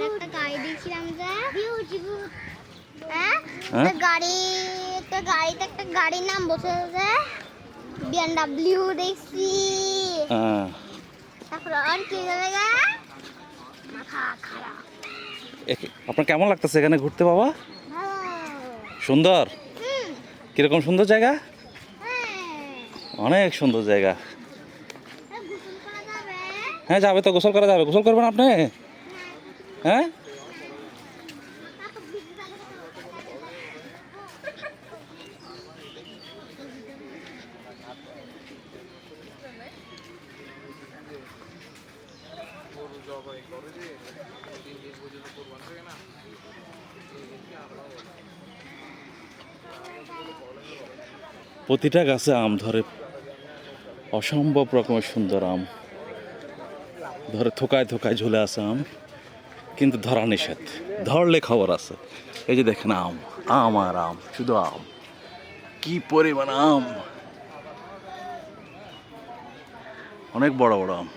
একটা গাড়ি দেখছিলাম যে গাড়িতে একটা গাড়ির নাম বসে যে BMW দেখছি। তারপর আর কি জায়গা মাথা খারাপ। আপনার কেমন লাগতেছে এখানে ঘুরতে বাবা? সুন্দর? কিরকম সুন্দর জায়গা? অনেক সুন্দর জায়গা। হ্যাঁ যাবে তো, গোসল করা যাবে। গোসল করবেন আপনি? হ্যাঁ প্রতিটা গাছে আম ধরে, অসম্ভব রকমের সুন্দর আম ধরে, থোকায় থোকায় ঝুলে আছে আম, কিন্তু ধরা নিষেধ, ধরলে খবর আছে। এই যে দেখেন আম, আম আর আম, শুধু আম, কি পরিমাণ আম, অনেক বড় বড় আম।